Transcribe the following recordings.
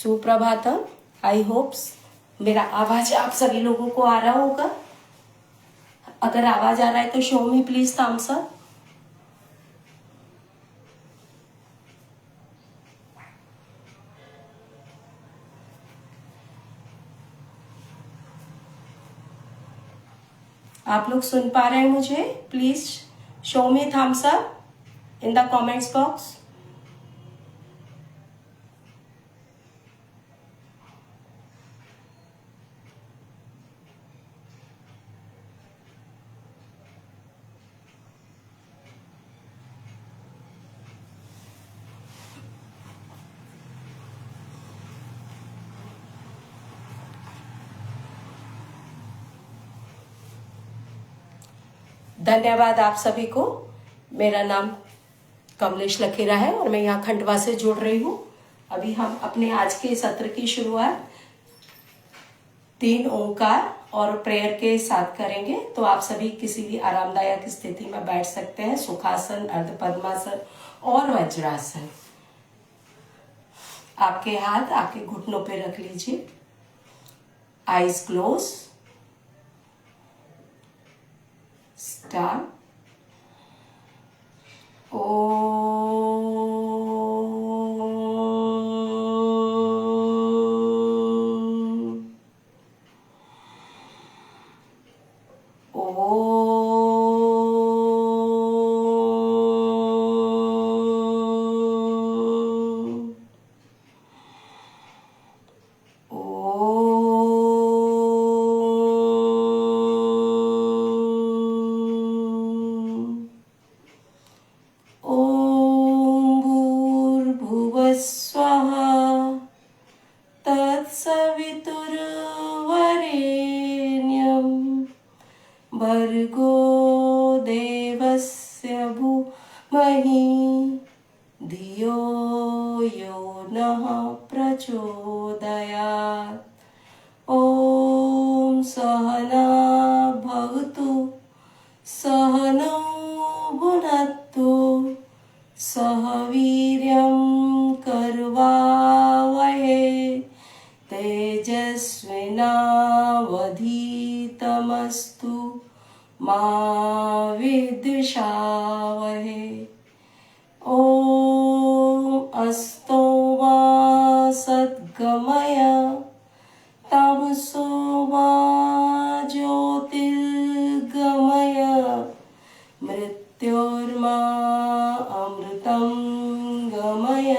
सुप्रभातम। आई hopes मेरा आवाज आप सभी लोगों को आ रहा होगा। अगर आवाज आ रहा है तो show me please thumbs up. आप लोग सुन पा रहे हैं मुझे? Please show me thumbs up in the comments box. धन्यवाद आप सभी को। मेरा नाम कमलेश लखेरा है और मैं यहाँ खंडवा से जुड़ रही हूँ। अभी हम अपने आज के सत्र की शुरुआत 3 ओंकार और प्रेयर के साथ करेंगे। तो आप सभी किसी भी आरामदायक स्थिति में बैठ सकते हैं। सुखासन, अर्ध पद्मासन और वज्रासन। आपके हाथ आपके घुटनों पे रख लीजिए। Eyes close. स्टार्ट। भर्गो देवस्य भूमहि धियो यो नः प्रचोदयात्। ॐ सहना भवतु सहनौ भुनक्तु सह वीर्यं कर्वावहै तेजस्विनावधीतमस्तु मा विद्विषावहै। ॐ अस्तो मा सद्गमय तमसो मा ज्योतिर्गमय मृत्योर्मा अमृतं गमय।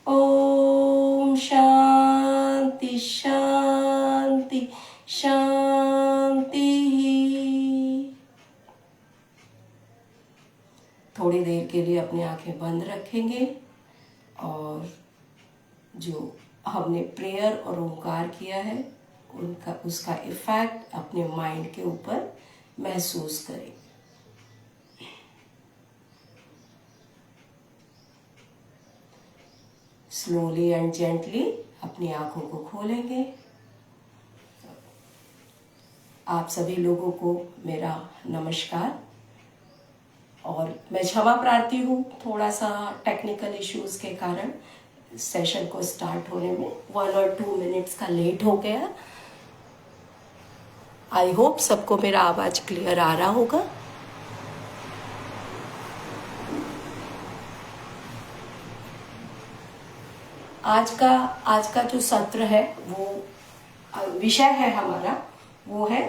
ॐ शांति शांति शांति। थोड़ी देर के लिए अपनी आंखें बंद रखेंगे और जो हमने प्रेयर और ओंकार किया है उसका इफेक्ट अपने माइंड के ऊपर महसूस करें। स्लोली एंड जेंटली अपनी आंखों को खोलेंगे। आप सभी लोगों को मेरा नमस्कार और मैं क्षमा प्रार्थी हूँ थोड़ा सा टेक्निकल इश्यूज के कारण सेशन को स्टार्ट होने में 1 और 2 मिनट्स का लेट हो गया। आई होप सबको मेरा आवाज क्लियर आ रहा होगा। आज का जो सत्र है वो विषय है हमारा वो है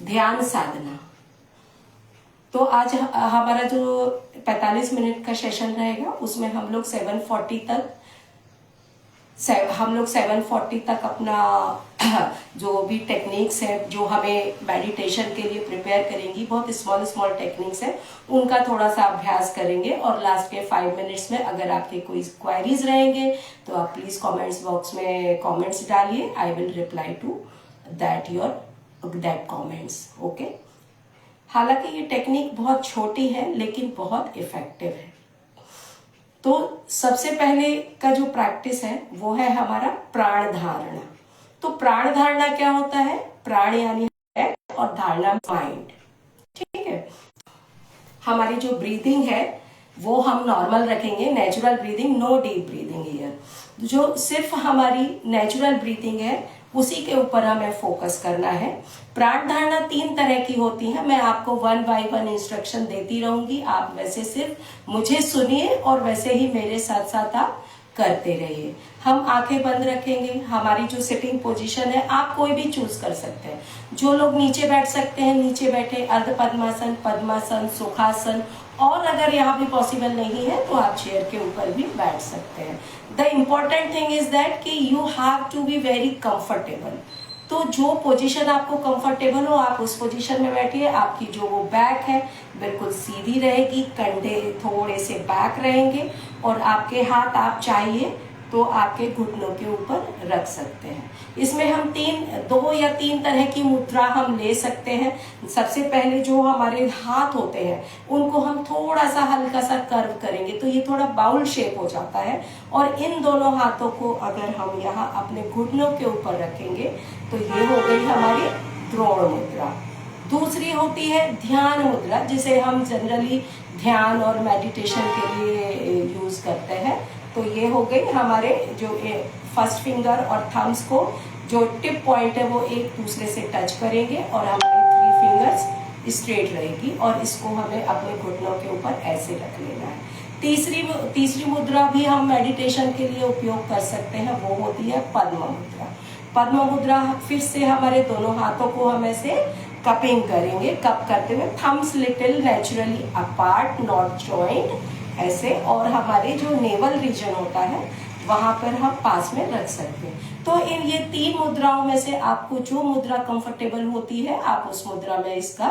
ध्यान साधना। तो आज हमारा जो 45 मिनट का सेशन रहेगा उसमें हम लोग 740 तक अपना जो भी टेक्निक्स है जो हमें मेडिटेशन के लिए प्रिपेयर करेंगी, बहुत स्मॉल टेक्निक्स है, उनका थोड़ा सा अभ्यास करेंगे। और लास्ट के 5 मिनट्स में अगर आपके कोई क्वेरीज रहेंगे तो आप प्लीज कमेंट्स बॉक्स में कमेंट्स डालिए। I will reply to that comments. Okay. हालांकि ये टेक्निक बहुत छोटी है लेकिन बहुत इफेक्टिव है। तो सबसे पहले का जो प्रैक्टिस है वो है हमारा प्राण धारणा। तो प्राण धारणा क्या होता है? प्राण यानी और धारणा माइंड। ठीक है। हमारी जो ब्रीदिंग है वो हम नॉर्मल रखेंगे, natural breathing, no deep breathing here. जो सिर्फ हमारी नेचुरल ब्रीदिंग है उसी के ऊपर हमें फोकस करना है। प्राण धारणा 3 तरह की होती है, मैं आपको 1 बाय 1 इंस्ट्रक्शन देती रहूंगी, आप वैसे सिर्फ मुझे सुनिए और वैसे ही मेरे साथ साथ आप करते रहिए। हम आंखें बंद रखेंगे, हमारी जो सिटिंग पोजीशन है आप कोई भी चूज कर सकते हैं। जो लोग नीचे बैठ सकते हैं नीचे बैठे, अर्ध पद्मासन, पद्मासन, सुखासन, और अगर यहाँ भी पॉसिबल नहीं है तो आप चेयर के ऊपर भी बैठ सकते हैं। The important thing is that कि you have to be very comfortable. तो जो पोजीशन आपको कंफर्टेबल हो आप उस पोजीशन में बैठिए। आपकी जो वो बैक है बिल्कुल सीधी रहेगी, कंधे थोड़े से बैक रहेंगे, और आपके हाथ आप चाहिए तो आपके घुटनों के ऊपर रख सकते हैं। इसमें हम 2 या 3 तरह की मुद्रा हम ले सकते हैं। सबसे पहले जो हमारे हाथ होते हैं उनको हम थोड़ा सा हल्का सा कर्व करेंगे तो ये थोड़ा बाउल शेप हो जाता है, और इन दोनों हाथों को अगर हम यहाँ अपने घुटनों के ऊपर रखेंगे तो ये हो गई हमारी द्रोण मुद्रा। दूसरी होती है ध्यान मुद्रा, जिसे हम जनरली ध्यान और मेडिटेशन के लिए यूज करते हैं। तो ये हो गई हमारे जो फर्स्ट फिंगर और थम्स को जो टिप पॉइंट है वो एक दूसरे से टच करेंगे और हमारी 3 फिंगर्स स्ट्रेट रहेगी, और इसको हमें अपने घुटनों के ऊपर ऐसे रख लेना है। तीसरी मुद्रा भी हम मेडिटेशन के लिए उपयोग कर सकते हैं, वो होती है पद्म मुद्रा। पद्म मुद्रा फिर से हमारे दोनों हाथों को हम ऐसे कपिंग करेंगे, कप करते हुए, thumbs little naturally apart not joint ऐसे, और हमारे जो नेवल रीजन होता है वहां पर हम पास में रख सकते हैं। तो इन ये 3 मुद्राओं में से आपको जो मुद्रा कंफर्टेबल होती है आप उस मुद्रा में इसका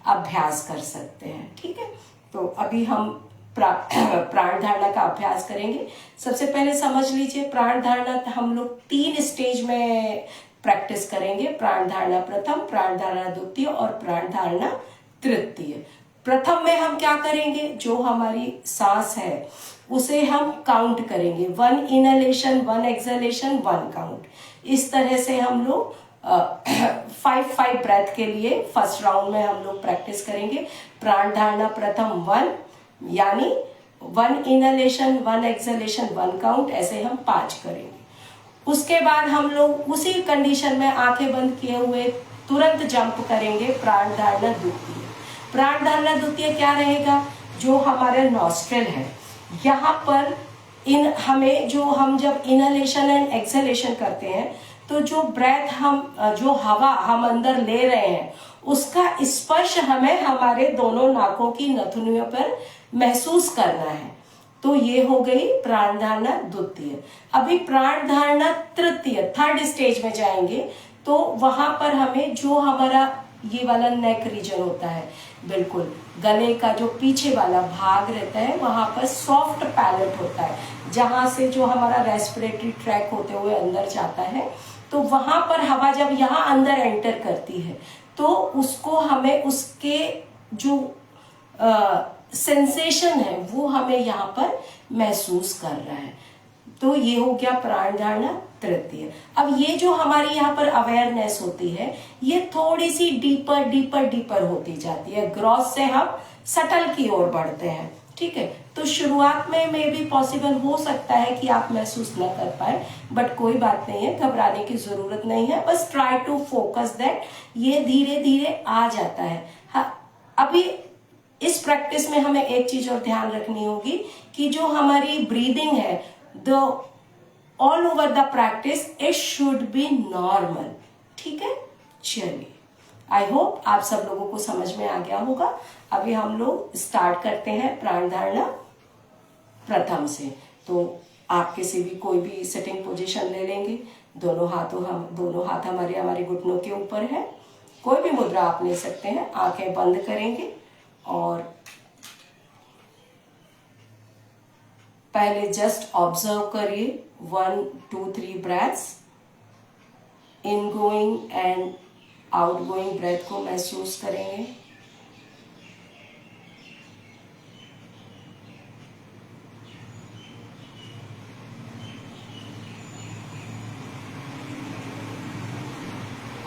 अभ्यास कर सकते हैं। ठीक है, तो अभी हम प्राण धारणा का अभ्यास करेंगे। सबसे पहले समझ लीजिए, प्राण धारणा हम लोग 3 स्टेज में प्रैक्टिस करेंगे। प्राण धारणा प्रथम, प्राण धारणा द्वितीय और प्राण धारणा तृतीय। प्रथम में हम क्या करेंगे, जो हमारी सांस है उसे हम काउंट करेंगे, 1 इनहेलेशन 1 एक्सहेलेशन 1 काउंट। इस तरह से हम लोग 5 ब्रेथ के लिए फर्स्ट राउंड में हम लोग प्रैक्टिस करेंगे। प्राण धारणा प्रथम 1 यानी 1 इनहेलेशन 1 एक्सहेलेशन 1 काउंट, ऐसे हम 5 करेंगे। उसके बाद हम लोग उसी कंडीशन में आंखें बंद किए हुए तुरंत जंप करेंगे प्राण धारणा द्वितीय। प्राण धारणा द्वितीय क्या रहेगा, जो हमारे नॉस्ट्रल है यहाँ पर हम जब इनहेलेशन एंड एक्सहेलेशन करते हैं तो जो ब्रेथ जो हवा हम अंदर ले रहे हैं उसका स्पर्श हमें हमारे दोनों नाकों की नथुनियों पर महसूस करना है। तो ये हो गई प्राण धारणा द्वितीय। अभी प्राण धारणा तृतीय, 3rd स्टेज में जाएंगे, तो वहां पर हमें जो हमारा ये वाला नेक रीजन होता है, बिल्कुल गले का जो पीछे वाला भाग रहता है वहां पर सॉफ्ट पैलेट होता है, जहां से जो हमारा रेस्पिरेटरी ट्रैक होते हुए अंदर जाता है। तो वहां पर हवा जब यहाँ अंदर एंटर करती है तो उसको हमें उसके जो सेंसेशन है वो हमें यहाँ पर महसूस कर रहा है। तो ये हो गया प्राण धारणा तृतीय। अब ये जो हमारी यहाँ पर अवेयरनेस होती है ये थोड़ी सी डीपर होती जाती है, ग्रॉस से हम सटल की ओर बढ़ते हैं। ठीक है, तो शुरुआत में भी पॉसिबल हो सकता है कि आप महसूस न कर पाए, बट कोई बात नहीं है, घबराने की जरूरत नहीं है। बस ट्राई टू फोकस दैट, ये धीरे धीरे आ जाता है। हाँ, अभी इस प्रैक्टिस में हमें एक चीज और ध्यान रखनी होगी कि जो हमारी ब्रीदिंग है, the all over the practice it should be normal. ठीक है, चलिए, आई होप आप सब लोगों को समझ में आ गया होगा। अभी हम लोग स्टार्ट करते हैं प्राण धारणा प्रथम से। तो आप किसी भी कोई भी सिटिंग पोजीशन ले लेंगे, दोनों हाथ हमारे घुटनों के ऊपर है। कोई भी मुद्रा आप ले सकते हैं, आंखें बंद करेंगे और पहले जस्ट ऑब्जर्व करिए 1 2 3 breaths, in going and out going breath को महसूस करेंगे।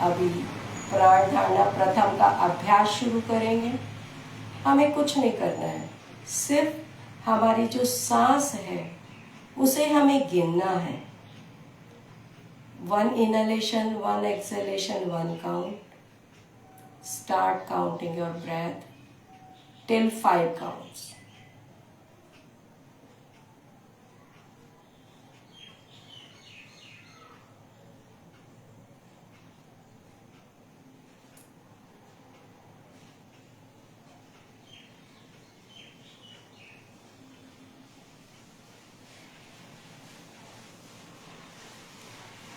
अभी प्राण धारणा प्रथम का अभ्यास शुरू करेंगे। हमें कुछ नहीं करना है, सिर्फ हमारी जो सांस है उसे हमें गिनना है। 1 inhalation, 1 exhalation, 1 count. Start counting your breath till 5 counts.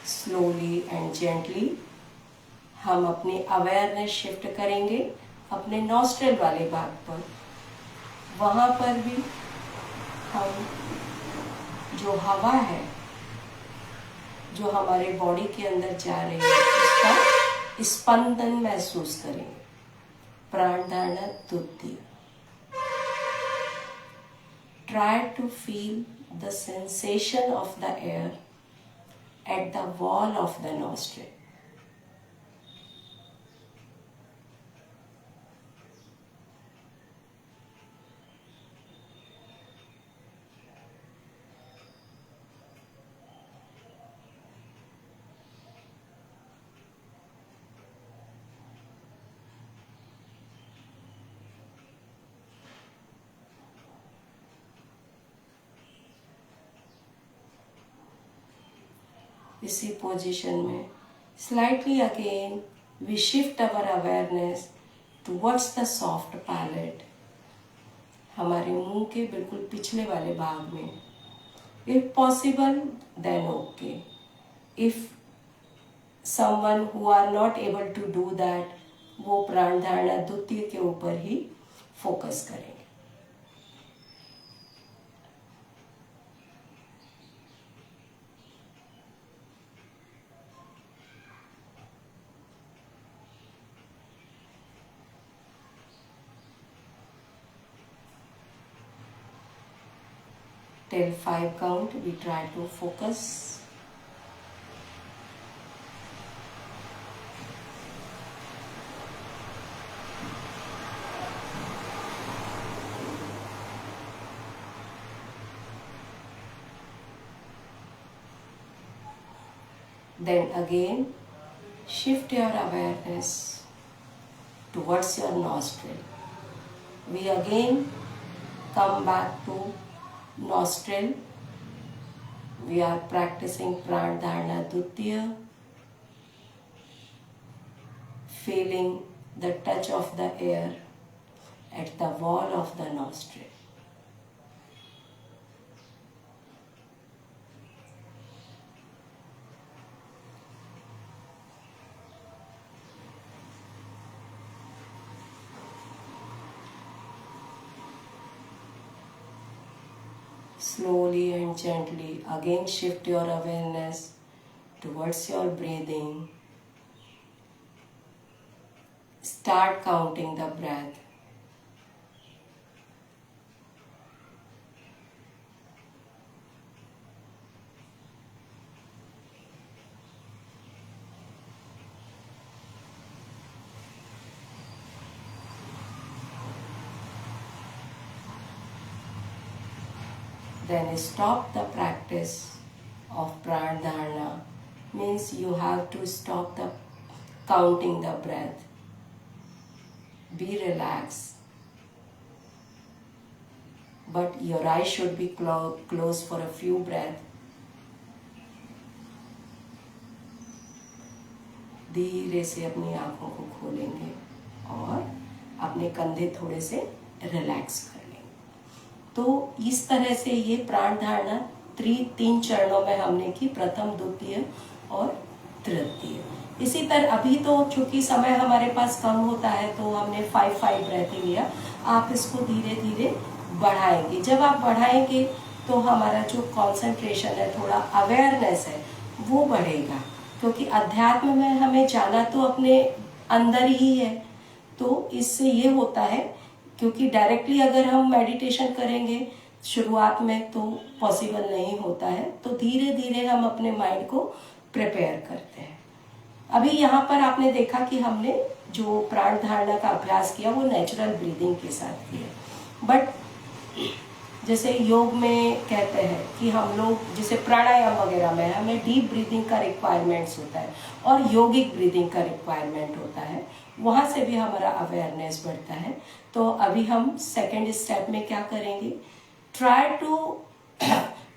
Slowly and gently हम अपनी अवेयरनेस शिफ्ट करेंगे अपने नॉस्ट्रल वाले भाग पर। वहाँ पर भी हम जो हवा है जो हमारे बॉडी के अंदर जा रही है उसका स्पंदन महसूस करेंगे। प्राण धारणा द्वितीय। Try to feel the sensation of the air at the wall of the nostril. इसी पोजीशन में slightly again we shift our awareness towards the soft palate, हमारे मुंह के बिल्कुल पिछले वाले भाग में। If possible then okay. If someone who are not able to do that, वो प्राण धारणा द्वितीय के ऊपर ही फोकस करेंगे। Till 5 count, we try to focus. Then again, shift your awareness towards your nostril. We again come back to nostril. We are practicing Pran Dharana Dutiya, feeling the touch of the air at the wall of the nostril. Slowly and gently again shift your awareness towards your breathing. Start counting the breath. Then stop the practice of Pran Dharana. Means you have to stop the counting the breath. Be relaxed. But your eyes should be closed for a few breaths. धीरे से अपनी आंखों को खोलेंगे और अपने कंधे थोड़े से रिलैक्स कर लेंगे। तो इस तरह से ये प्राण धारणा 3 चरणों में हमने की, प्रथम, द्वितीय और तृतीय। इसी तरह अभी तो चूंकि समय हमारे पास कम होता है तो हमने 5 ब्रेथ लिया। आप इसको धीरे धीरे बढ़ाएंगे। जब आप बढ़ाएंगे तो हमारा जो कंसंट्रेशन है, थोड़ा अवेयरनेस है, वो बढ़ेगा। क्योंकि अध्यात्म में हमें जाना तो अपने अंदर ही है। तो इससे ये होता है, क्योंकि डायरेक्टली अगर हम मेडिटेशन करेंगे शुरुआत में तो पॉसिबल नहीं होता है। तो धीरे धीरे हम अपने माइंड को प्रिपेयर करते हैं। अभी यहाँ पर आपने देखा कि हमने जो प्राण धारणा का अभ्यास किया वो नेचुरल ब्रीदिंग के साथ किया। बट जैसे योग में कहते हैं कि हम लोग जैसे प्राणायाम वगैरह में हमें डीप ब्रीदिंग का रिक्वायरमेंट्स होता है और योगिक ब्रीदिंग का रिक्वायरमेंट होता है, वहाँ से भी हमारा अवेयरनेस बढ़ता है। तो अभी हम सेकेंड स्टेप में क्या करेंगे, try to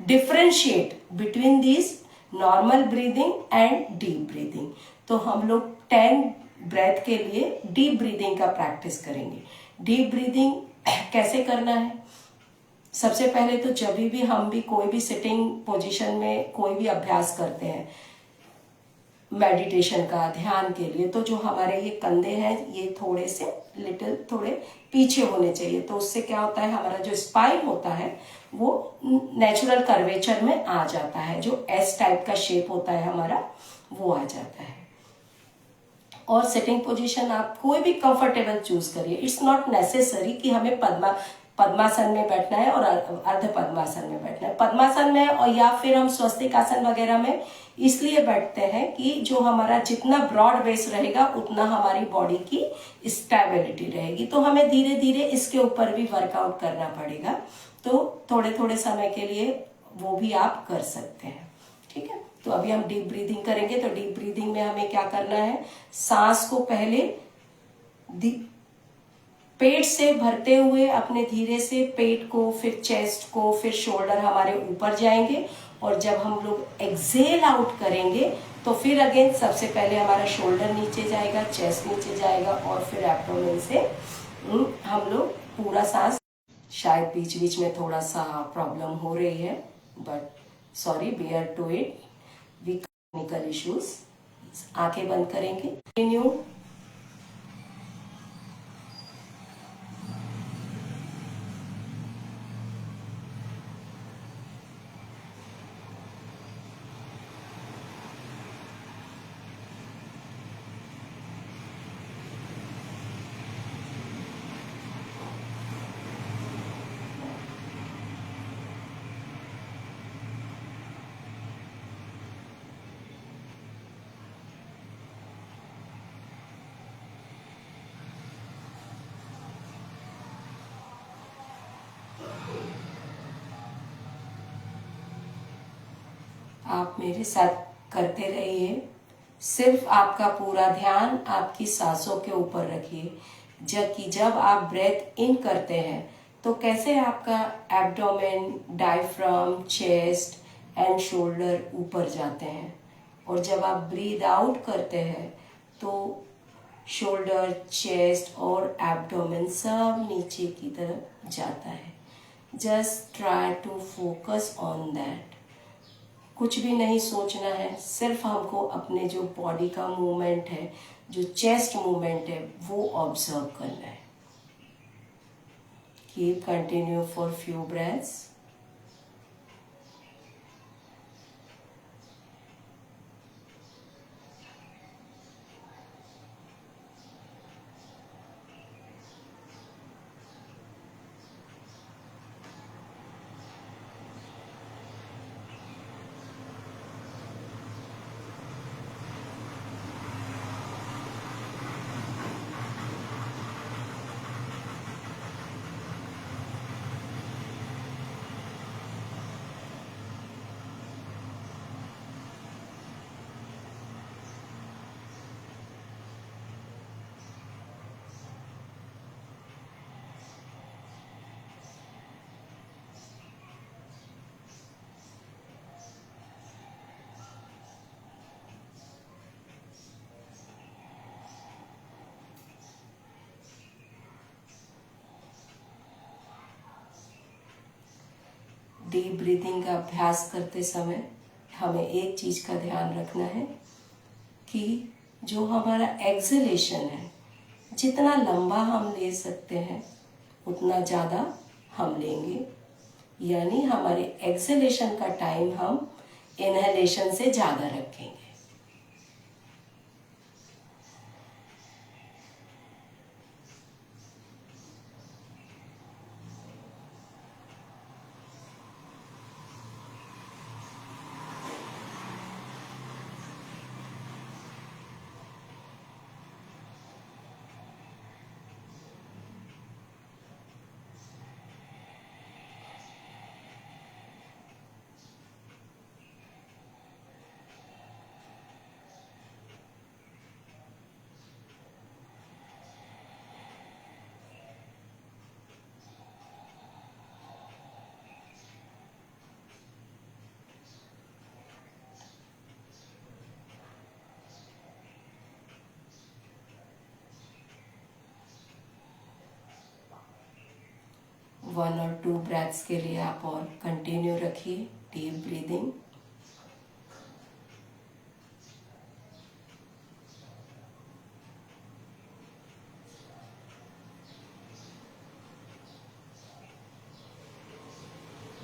differentiate between this normal breathing and deep breathing. तो हम लोग 10 ब्रेथ के लिए डीप ब्रीदिंग का प्रैक्टिस करेंगे। डीप ब्रीदिंग कैसे करना है, सबसे पहले तो जब भी हम भी कोई भी सिटिंग पोजीशन में कोई भी अभ्यास करते हैं मेडिटेशन का, ध्यान के लिए, तो जो हमारे ये कंधे हैं ये थोड़े से थोड़े पीछे होने चाहिए। तो उससे क्या होता है, हमारा जो स्पाइन होता है वो नेचुरल कर्वेचर में आ जाता है, जो एस टाइप का शेप होता है हमारा वो आ जाता है। और सिटिंग पोजीशन आप कोई भी कंफर्टेबल चूज करिए। इट्स नॉट नेसेसरी कि हमें पद्मासन में बैठना है और अर्ध पद्मासन में बैठना है। पद्मासन में और या फिर हम स्वस्तिक आसन वगैरह में इसलिए बैठते हैं कि जो हमारा जितना ब्रॉड बेस रहेगा उतना हमारी बॉडी की स्टेबिलिटी रहेगी। तो हमें धीरे धीरे इसके ऊपर भी वर्कआउट करना पड़ेगा। तो थोड़े थोड़े समय के लिए वो भी आप कर सकते हैं, ठीक है। तो अभी हम डीप ब्रीदिंग करेंगे। तो डीप ब्रीदिंग में हमें क्या करना है, सांस को पहले पेट से भरते हुए अपने धीरे से पेट को, फिर चेस्ट को, फिर शोल्डर हमारे ऊपर जाएंगे। और जब हम लोग एक्सेल आउट करेंगे तो फिर अगेन सबसे पहले हमारा शोल्डर नीचे जाएगा, चेस्ट नीचे जाएगा और फिर एब्डोमेन से हम लोग पूरा सांस। शायद बीच बीच में थोड़ा सा प्रॉब्लम हो रही है, but sorry, bear to it, we technical issues. आंखें बंद करेंगे, कंटिन्यू। आप मेरे साथ करते रहिए। सिर्फ आपका पूरा ध्यान आपकी सांसों के ऊपर रखिए। जब आप ब्रेथ इन करते हैं तो कैसे आपका abdomen, diaphragm, chest and shoulder ऊपर जाते हैं, और जब आप ब्रीद आउट करते हैं तो शोल्डर, चेस्ट और एब्डोमेन सब नीचे की तरफ जाता है। Just try to focus on that. कुछ भी नहीं सोचना है, सिर्फ हमको अपने जो बॉडी का मूवमेंट है, जो चेस्ट मूवमेंट है, वो ऑब्जर्व करना है। Keep continue for few breaths. Deep breathing का अभ्यास करते समय हमें एक चीज़ का ध्यान रखना है कि जो हमारा एक्सहेलेशन है, जितना लंबा हम ले सकते हैं उतना ज़्यादा हम लेंगे। यानी हमारे एक्सहेलेशन का टाइम हम इनहेलेशन से ज़्यादा रखेंगे। 1 और 2 ब्रेथ्स के लिए आप और कंटिन्यू रखिए डीप ब्रीदिंग।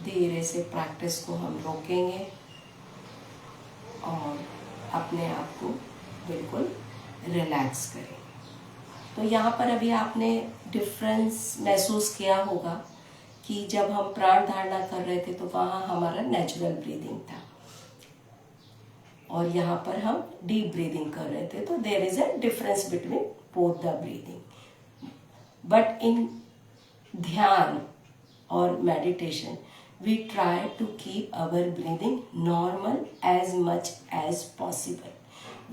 धीरे से प्रैक्टिस को हम रोकेंगे और अपने आप को बिल्कुल रिलैक्स करेंगे। तो यहाँ पर अभी आपने डिफरेंस महसूस किया होगा कि जब हम प्राण धारणा कर रहे थे तो वहाँ हमारा नेचुरल ब्रीदिंग था और यहाँ पर हम डीप ब्रीदिंग कर रहे थे। तो there is a difference between both the breathing. But in ध्यान और meditation we try to keep our breathing normal as much as possible.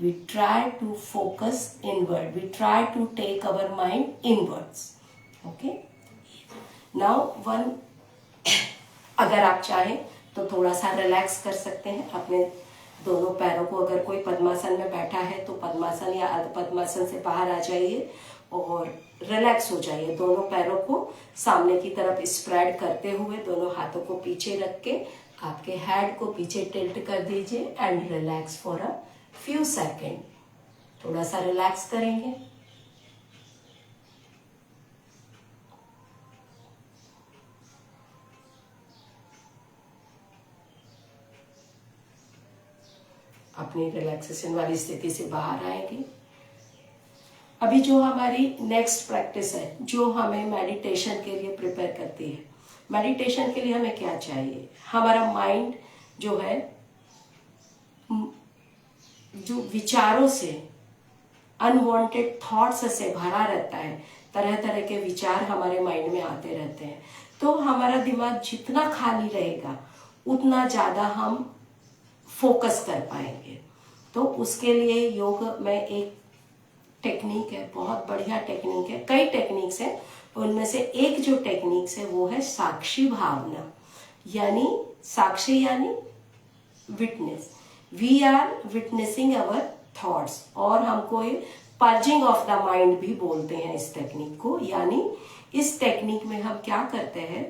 We try to focus inward. We try to take our mind inwards. Okay? Now one अगर आप चाहें तो थोड़ा सा relax कर सकते हैं अपने दोनों पैरों को। अगर कोई पद्मासन में बैठा है तो पद्मासन या अर्ध पद्मासन से बाहर आ जाइए और रिलैक्स हो जाइए। दोनों पैरों को सामने की तरफ स्प्रेड करते हुए दोनों हाथों को पीछे रख के आपके हेड को पीछे टिल्ट कर दीजिए and relax for a few second. थोड़ा सा रिलैक्स करेंगे। अपनी रिलैक्सेशन वाली स्थिति से बाहर आएंगे। अभी जो हमारी नेक्स्ट प्रैक्टिस है जो हमें मेडिटेशन के लिए प्रिपेयर करती है। मेडिटेशन के लिए हमें क्या चाहिए? हमारा माइंड जो है जो विचारों से, अनवांटेड थॉट्स से भरा रहता है। तरह तरह के विचार हमारे माइंड में आते रहते हैं। तो हमारा दिमाग जितना खाली रहेगा उतना ज़्यादा हम फोकस कर पाएंगे। तो उसके लिए योग में एक टेक्निक है, बहुत बढ़िया टेक्निक है। कई टेक्निक्स हैं, उनमें से एक जो टेक्निक्स है वो है साक्षी भावना। यानी साक्षी यानी witness. We are witnessing our thoughts और हमको ये पर्जिंग ऑफ द माइंड भी बोलते हैं इस टेक्निक को। यानी इस टेक्निक में हम क्या करते हैं,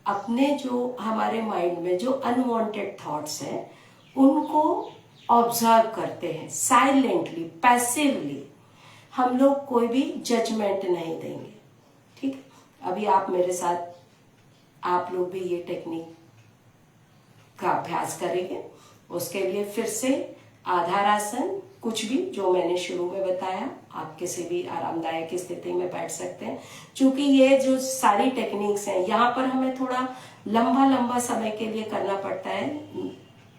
अपने जो हमारे माइंड में जो अनवांटेड थॉट्स हैं उनको ऑब्जर्व करते हैं साइलेंटली, पैसिवली। हम लोग कोई भी जजमेंट नहीं देंगे। ठीक है? अभी आप मेरे साथ, आप लोग भी ये टेक्निक का अभ्यास करेंगे। उसके लिए फिर से आधार आसन, कुछ भी जो मैंने शुरू में बताया, आप किसी भी आरामदायक स्थिति में बैठ सकते हैं। क्योंकि ये जो सारी टेक्निक्स हैं यहाँ पर हमें थोड़ा लंबा लंबा समय के लिए करना पड़ता है,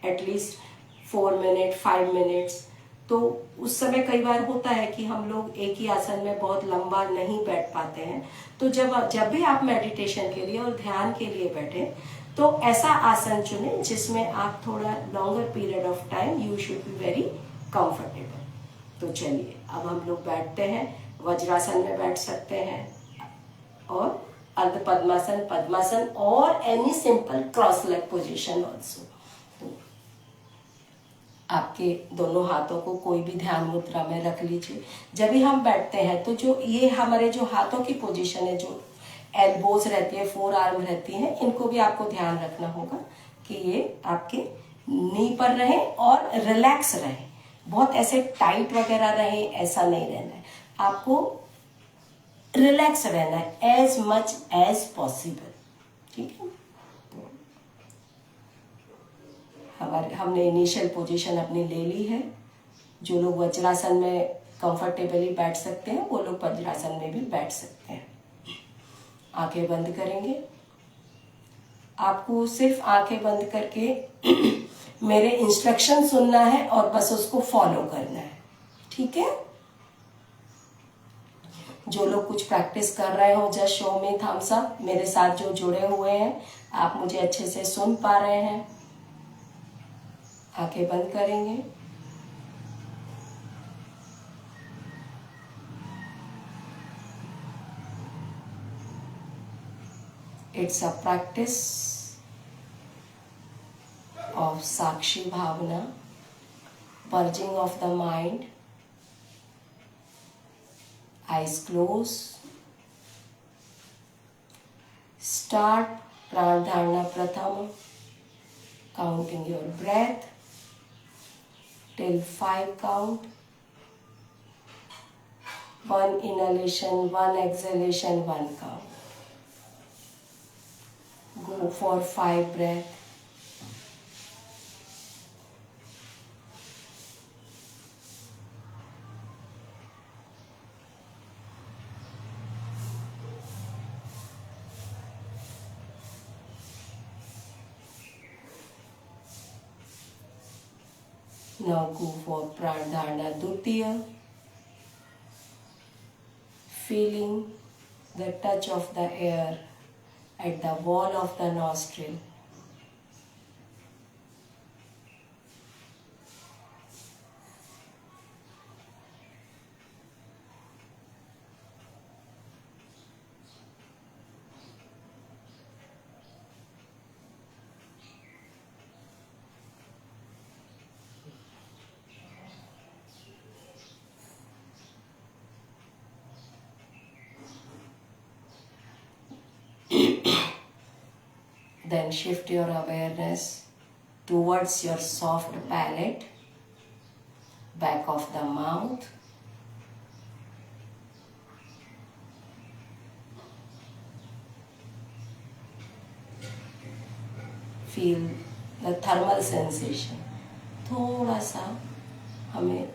एटलीस्ट 4 मिनट 5 मिनट्स। तो उस समय कई बार होता है कि हम लोग एक ही आसन में बहुत लंबा नहीं बैठ पाते हैं। तो जब भी आप मेडिटेशन के लिए और ध्यान के लिए बैठे तो ऐसा आसन चुने जिसमें आप थोड़ा longer period of time you should be very comfortable. तो चलिए अब हम लोग बैठते हैं। वज्रासन में बैठ सकते हैं और अर्ध पद्मासन, पद्मासन और any simple cross leg position also. आपके दोनों हाथों को कोई भी ध्यान मुद्रा में रख लीजिए। जब भी हम बैठते हैं तो जो ये हमारे जो हाथों की पोजीशन है, जो एल्बोज रहती है, 4 आर्म रहती हैं, इनको भी आपको ध्यान रखना होगा कि ये आपके नी पर रहे और रिलैक्स रहे। बहुत ऐसे टाइट वगैरह रहे ऐसा नहीं रहना है। आपको रिलैक्स रहना है एज मच एज पॉसिबल। ठीक है? हमने इनिशियल पोजीशन अपनी ले ली है। जो लोग वज्रासन में कंफर्टेबली बैठ सकते हैं वो लोग वज्रासन में भी बैठ सकते हैं। आंखें बंद करेंगे। आपको सिर्फ आंखें बंद करके मेरे इंस्ट्रक्शन सुनना है और बस उसको फॉलो करना है। ठीक है? जो लोग कुछ प्रैक्टिस कर रहे हो just show me thumbs up. मेरे साथ जो जुड़े हुए हैं, आप मुझे अच्छे से सुन पा रहे हैं। आंखें बंद करेंगे। इट्स अ प्रैक्टिस ऑफ साक्षी भावना, purging of the mind. Eyes close, Start pranadharana pratham, counting your breath till 5 count. 1 inhalation, 1 exhalation, 1 count. Go for 5 breaths. Now go for Pranadharana Dutiya, feeling the touch of the air at the wall of the nostril. Then shift your awareness towards your soft palate, back of the mouth. Feel the thermal sensation. थोड़ा सा हमें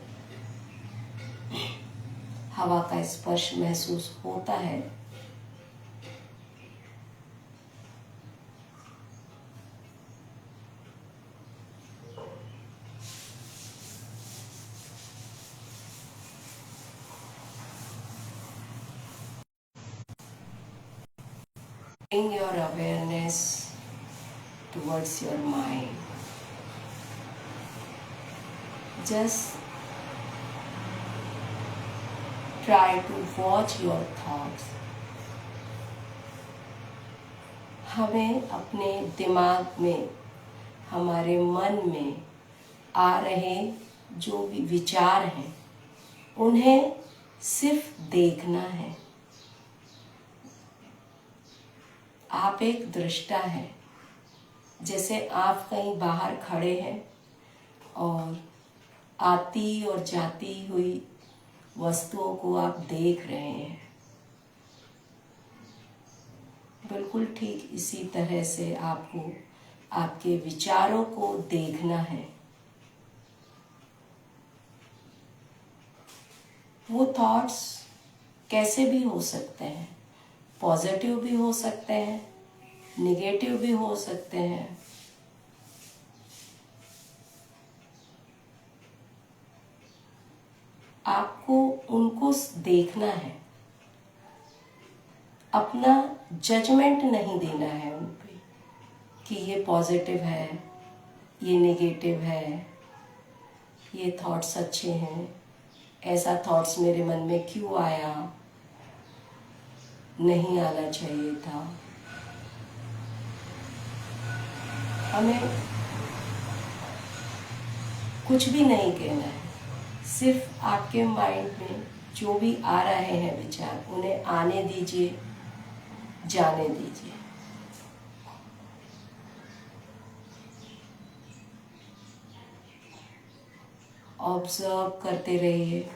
हवा का स्पर्श महसूस होता है. Bring your awareness towards your mind. Just try to watch your thoughts. हमें अपने दिमाग में, हमारे मन में आ रहे जो भी विचार हैं, उन्हें सिर्फ देखना है. आप एक दृष्टा हैं. जैसे आप कहीं बाहर खड़े हैं और आती और जाती हुई वस्तुओं को आप देख रहे हैं. बिल्कुल ठीक इसी तरह से आपको आपके विचारों को देखना है. वो थॉट्स कैसे भी हो सकते हैं. पॉजिटिव भी हो सकते हैं, निगेटिव भी हो सकते हैं. आपको उनको देखना है. अपना जजमेंट नहीं देना है उन पे कि ये पॉजिटिव है, ये नेगेटिव है, ये थॉट्स अच्छे हैं, ऐसा थॉट्स मेरे मन में क्यों आया, नहीं आना चाहिए था. हमें कुछ भी नहीं कहना है. सिर्फ आपके माइंड में जो भी आ रहे हैं विचार, उन्हें आने दीजिए, जाने दीजिए. ऑब्जर्व करते रहिए.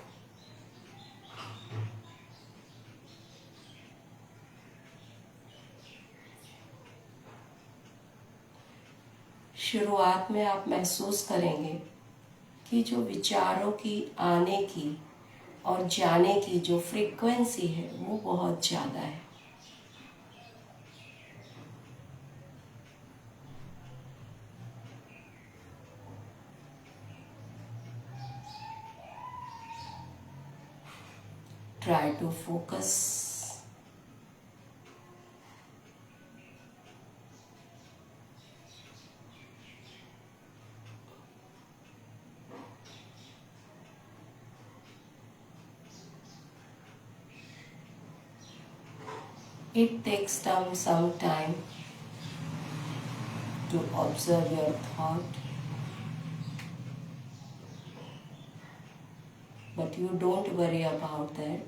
शुरुआत में आप महसूस करेंगे कि जो विचारों की आने की और जाने की जो फ्रीक्वेंसी है वो बहुत ज़्यादा है. Try to focus. It takes some time to observe your thought, but you don't worry about that.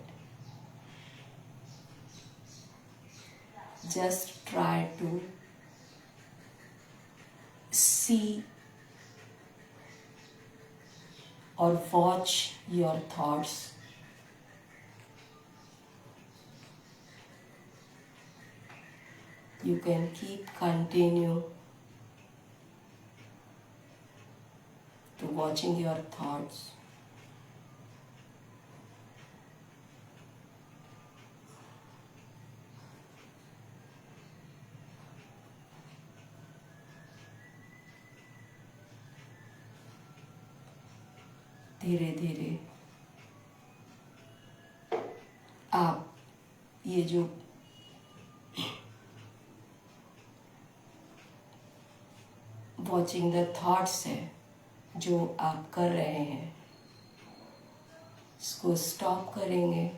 just try to see or watch your thoughts. You can continue to watching your thoughts. धीरे धीरे आप ये जो watching the thoughts है जो आप कर रहे हैं, इसको स्टॉप करेंगे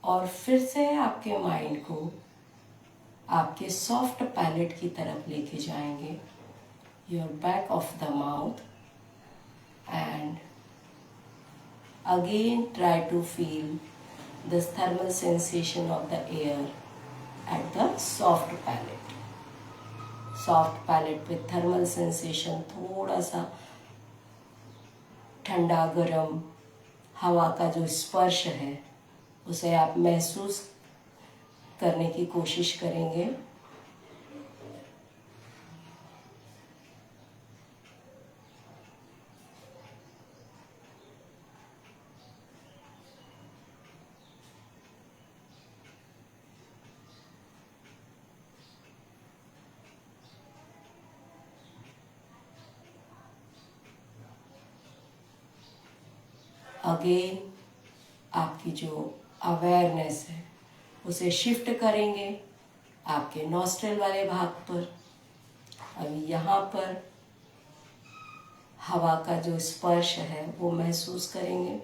और फिर से आपके माइंड को आपके सॉफ्ट पैलेट की तरफ लेके जाएंगे, your back of the mouth, and again try to feel the thermal sensation of the air at the soft palate. Soft palate with thermal sensation, थोड़ा सा ठंडा गरम हवा का जो स्पर्श है उसे आप महसूस करने की कोशिश करेंगे। अगेन आपकी जो अवेयरनेस है उसे शिफ्ट करेंगे आपके नॉस्ट्रल वाले भाग पर। अभी यहाँ पर हवा का जो स्पर्श है वो महसूस करेंगे।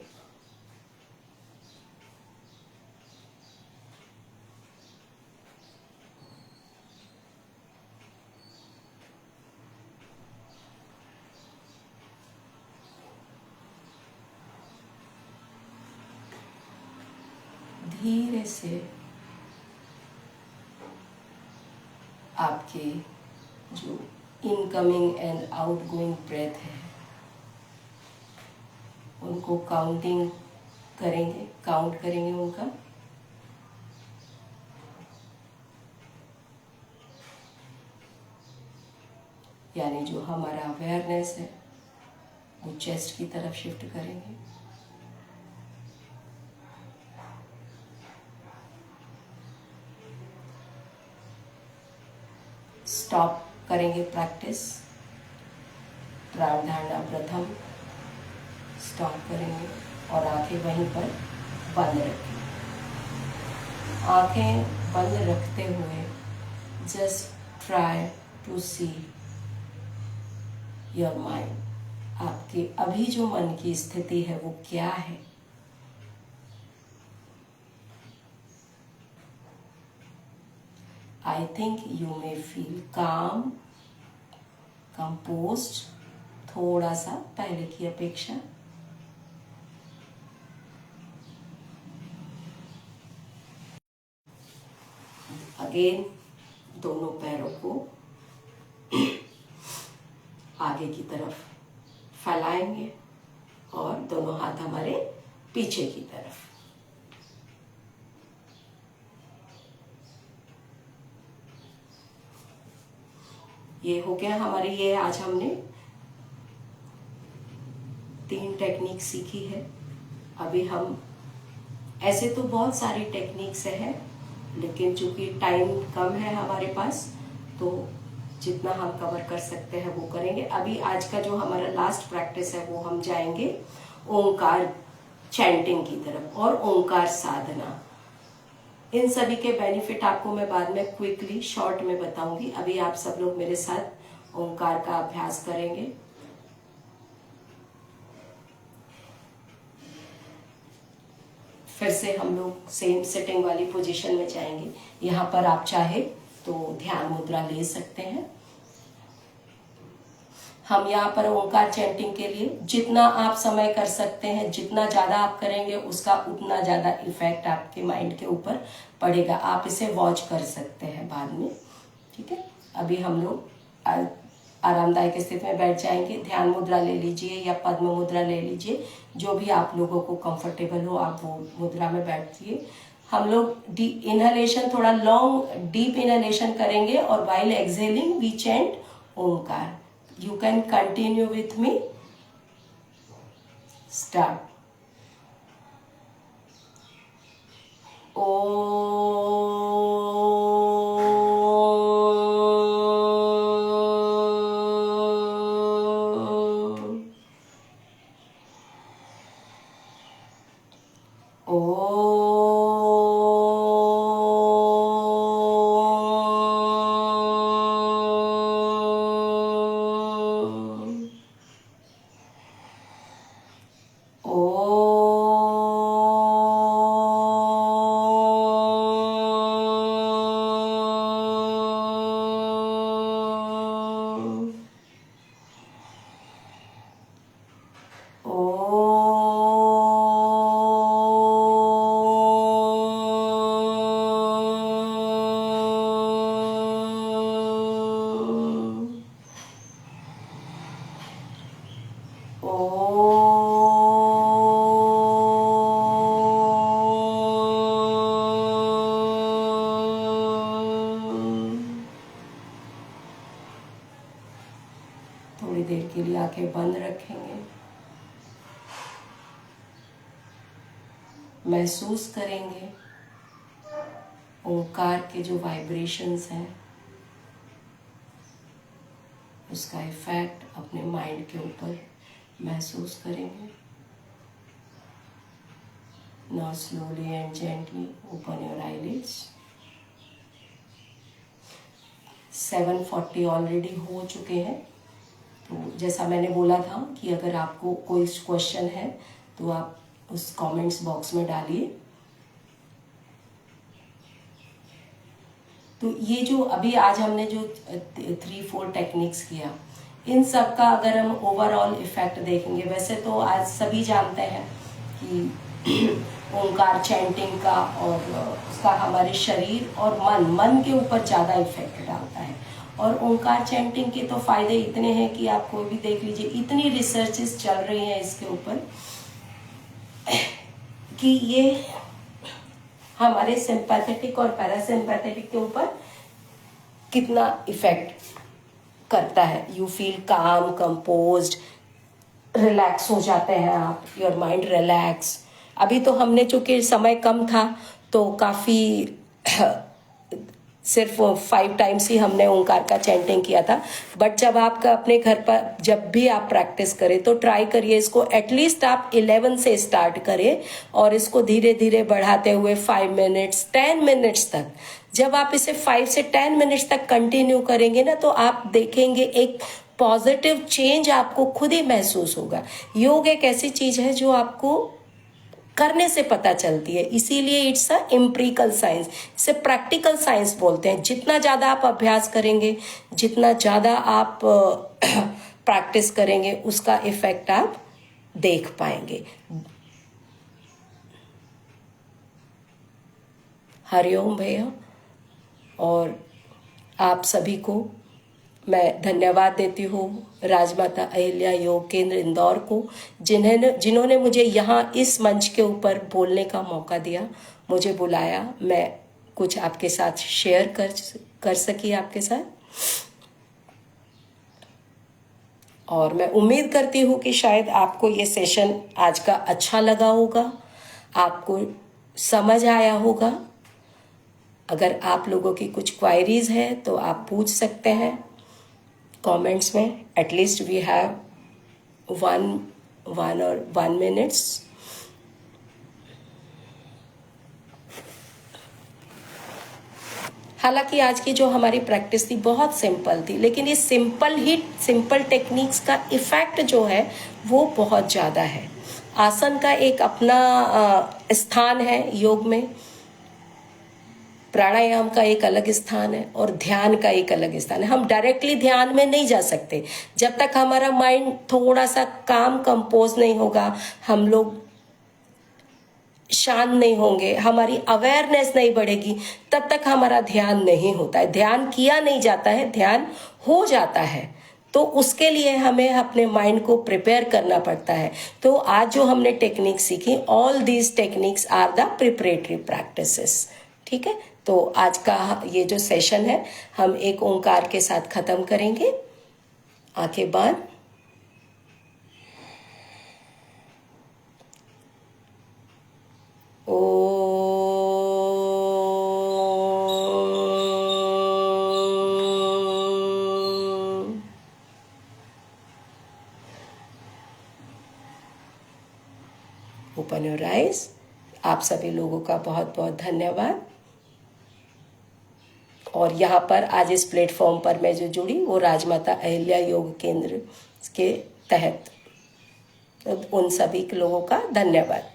धीरे से आपके जो इनकमिंग एंड आउटगोइंग ब्रेथ है उनको काउंट करेंगे उनका। यानी जो हमारा अवेयरनेस है वो चेस्ट की तरफ शिफ्ट करेंगे। स्टॉप करेंगे प्रैक्टिस, प्राणायाम प्रथम स्टॉप करेंगे और आंखें वहीं पर बंद रखेंगे। आंखें बंद रखते हुए just try to see your mind, आपके अभी जो मन की स्थिति है वो क्या है। I think you may feel calm, composed, थोड़ा सा पहले की अपेक्षा। अगेन दोनों पैरों को आगे की तरफ फैलाएंगे और दोनों हाथ हमारे पीछे की तरफ। ये हो गया हमारे, ये आज हमने 3 टेक्निक सीखी है। अभी हम ऐसे तो बहुत सारी टेक्निक्स है लेकिन चूंकि टाइम कम है हमारे पास तो जितना हम कवर कर सकते हैं वो करेंगे। अभी आज का जो हमारा लास्ट प्रैक्टिस है वो हम जाएंगे ओंकार चैंटिंग की तरफ और ओंकार साधना। इन सभी के बेनिफिट आपको मैं बाद में क्विकली शॉर्ट में बताऊंगी। अभी आप सब लोग मेरे साथ ओंकार का अभ्यास करेंगे। फिर से हम लोग सेम सिटिंग वाली पोजीशन में जाएंगे। यहाँ पर आप चाहे तो ध्यान मुद्रा ले सकते हैं। हम यहाँ पर ओंकार चैंटिंग के लिए जितना आप समय कर सकते हैं, जितना ज्यादा आप करेंगे उसका उतना ज्यादा इफेक्ट आपके माइंड के ऊपर पड़ेगा। आप इसे वॉच कर सकते हैं बाद में, ठीक है। अभी हम लोग आरामदायक स्थिति में बैठ जाएंगे। ध्यान मुद्रा ले लीजिए या पद्म मुद्रा ले लीजिए, जो भी आप लोगों को कंफर्टेबल हो आप वो मुद्रा में बैठिए। हम लोग इनहलेशन, थोड़ा लॉन्ग डीप इनहलेशन करेंगे और while exhaling we chant Omkar. You can continue with me. Start. थोड़ी देर के लिए आंखें बंद रखेंगे। महसूस करेंगे ओंकार के जो वाइब्रेशंस हैं उसका इफेक्ट अपने माइंड के ऊपर महसूस करेंगे। Now slowly and gently open your eyelids. 7:40 already हो चुके हैं। तो जैसा मैंने बोला था कि अगर आपको कोई क्वेश्चन है तो आप उस कमेंट्स बॉक्स में डालिए। तो ये जो अभी आज हमने जो 3-4 टेक्निक्स किया, इन सब का अगर हम ओवरऑल इफेक्ट देखेंगे, वैसे तो आज सभी जानते हैं कि ओंकार चैंटिंग का और उसका हमारे शरीर और मन के ऊपर ज़्यादा इफेक्ट डालता है। और ओंकार चैंटिंग के तो फायदे इतने हैं कि आप कोई भी देख लीजिए, इतनी रिसर्चेस चल रही हैं इसके ऊपर कि ये हमारे सिंपैथेटिक और पैरासिम्पैथेटिक के ऊपर कितना इफेक्ट करता है। यू फील काम, कंपोज्ड, रिलैक्स हो जाते हैं आप, योर माइंड रिलैक्स। अभी तो हमने चूंकि समय कम था तो काफ़ी सिर्फ 5 टाइम्स ही हमने ओंकार का चैंटिंग किया था। बट जब आपका अपने घर पर जब भी आप प्रैक्टिस करें तो ट्राई करिए इसको, एटलीस्ट आप 11 से स्टार्ट करें और इसको धीरे धीरे बढ़ाते हुए 5 मिनट्स 10 मिनट्स तक। जब आप इसे 5 से 10 मिनट्स तक कंटिन्यू करेंगे ना तो आप देखेंगे एक पॉजिटिव चेंज आपको खुद ही महसूस होगा। योग एक ऐसी चीज है जो आपको करने से पता चलती है, इसीलिए इट्स अ एम्पिरिकल साइंस, इसे प्रैक्टिकल साइंस बोलते हैं। जितना ज़्यादा आप अभ्यास करेंगे, जितना ज़्यादा आप प्रैक्टिस करेंगे, उसका इफेक्ट आप देख पाएंगे। हरिओम भैया, और आप सभी को मैं धन्यवाद देती हूँ, राजमाता अहिल्या योग केंद्र इंदौर को, जिन्होंने मुझे यहाँ इस मंच के ऊपर बोलने का मौका दिया, मुझे बुलाया, मैं कुछ आपके साथ शेयर कर सकी आपके साथ। और मैं उम्मीद करती हूँ कि शायद आपको ये सेशन आज का अच्छा लगा होगा, आपको समझ आया होगा। अगर आप लोगों की कुछ क्वायरीज है तो आप पूछ सकते हैं कमेंट्स में। At least we have 1 minutes. हालांकि आज की जो हमारी प्रैक्टिस थी बहुत सिंपल थी, लेकिन ये सिंपल टेक्निक्स का इफेक्ट जो है वो बहुत ज़्यादा है। आसन का एक अपना स्थान है योग में, प्राणायाम का एक अलग स्थान है और ध्यान का एक अलग स्थान है। हम डायरेक्टली ध्यान में नहीं जा सकते जब तक हमारा माइंड थोड़ा सा काम कंपोज नहीं होगा। हम लोग शांत नहीं होंगे, हमारी अवेयरनेस नहीं बढ़ेगी, तब तक हमारा ध्यान नहीं होता है। ध्यान किया नहीं जाता है, ध्यान हो जाता है। तो उसके लिए हमें अपने माइंड को प्रिपेयर करना पड़ता है। तो आज जो हमने टेक्निक सीखी, all these techniques are the preparatory practices. ठीक है, तो आज का ये जो सेशन है हम एक ओंकार के साथ खत्म करेंगे। आंखें बंद। Open your eyes. आप सभी लोगों का बहुत बहुत धन्यवाद। और यहाँ पर आज इस प्लेटफॉर्म पर मैं जो जुड़ी वो राजमाता अहिल्या योग केंद्र के तहत, उन सभी लोगों का धन्यवाद।